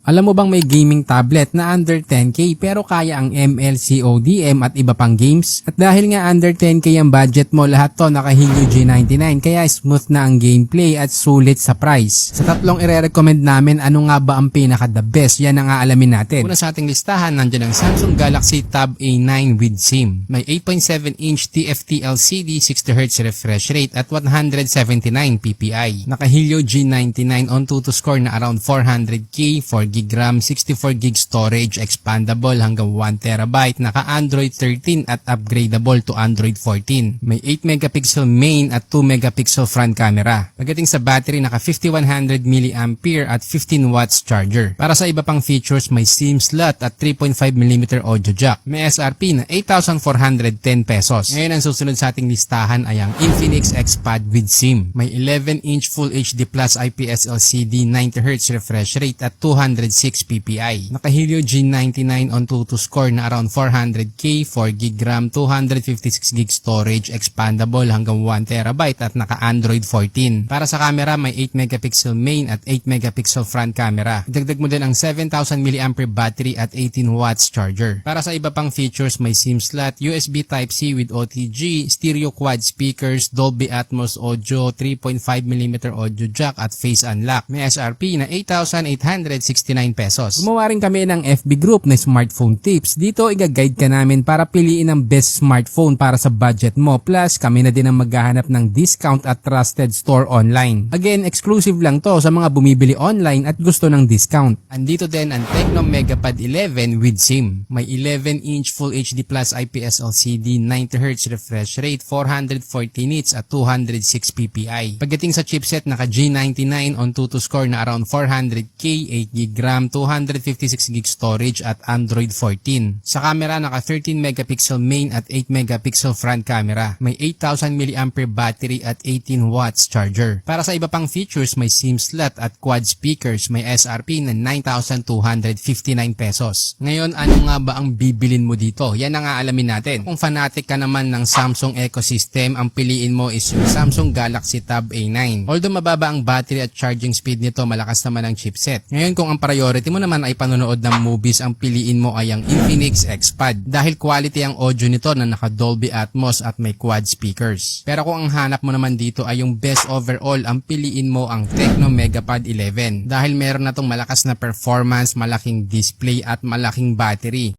Alam mo bang may gaming tablet na under 10k pero kaya ang ML, CODM at iba pang games? At dahil nga under 10k ang budget mo, lahat to naka Helio G99 kaya smooth na ang gameplay at sulit sa price. Sa tatlong ire-recommend namin, ano nga ba ang pinaka the best? Yan ang aalamin natin. Una sa ating listahan, nandiyan ang Samsung Galaxy Tab A9 with SIM. May 8.7-inch TFT LCD, 60Hz refresh rate at 179 ppi. Naka Helio G99 on 2 to score na around 400k, 4GB RAM, 64GB storage, expandable hanggang 1TB, naka Android 13 at upgradable to Android 14. May 8MP main at 2MP front camera. Pagdating sa battery, naka 5100 mAh at 15 watts charger. Para sa iba pang features, may SIM slot at 3.5mm audio jack. May SRP na 8,410 pesos. Ngayon ang susunod sa ating listahan ay ang Infinix XPad with SIM. May 11-inch Full HD Plus IPS LCD, 90Hz refresh rate at 206 ppi. Naka Helio G99 on 2 to score na around 400k, 4GB RAM, 256GB storage, expandable hanggang 1TB at naka Android 14. Para sa camera, may 8MP main at 8MP front camera. Dagdag mo din ang 7,000 mAh battery at 18 watts charger. Para sa iba pang features, may SIM slot, USB Type-C with OTG, stereo quad speakers, Dolby Atmos audio, 3.5mm audio jack at face unlock. May SRP na 8,869 pesos. Gumawa rin kami ng FB group na smartphone tips. Dito i-guide ka namin para piliin ang best smartphone para sa budget mo. Plus kami na din ang maghahanap ng discount at trusted store online. Again, exclusive lang to sa mga bumibili online at gusto ng discount. Andito din ang Tecno Megapad 11 with SIM. May 11-inch Full HD Plus IPS LCD, 90Hz refresh rate, 440 nits at 206 ppi. Pagdating sa chipset, naka G99 on 2 to score na around 400k, 8GB RAM, 256GB storage at Android 14. Sa camera, naka 13MP main at 8MP front camera. May 8,000 mAh battery at 18 watts charger. Para sa iba pang features, may SIM slot at quad speakers. May SRP na 9,259 pesos. Ngayon, ano nga ba ang bibilin mo dito? Yan ang aalamin natin. Kung fanatic ka naman ng Samsung ecosystem, ang piliin mo is yung Samsung Galaxy Tab A9. Although mababa ang battery at charging speed nito, malakas naman ang chipset. Ngayon, kung ang priority mo naman ay panonood ng movies, ang piliin mo ay ang Infinix XPad dahil quality ang audio nito na naka Dolby Atmos at may quad speakers. Pero kung ang hanap mo naman dito ay yung best overall, ang piliin mo ang Tecno Megapad 11 dahil meron na tong malakas na performance, malaking display at malaking battery.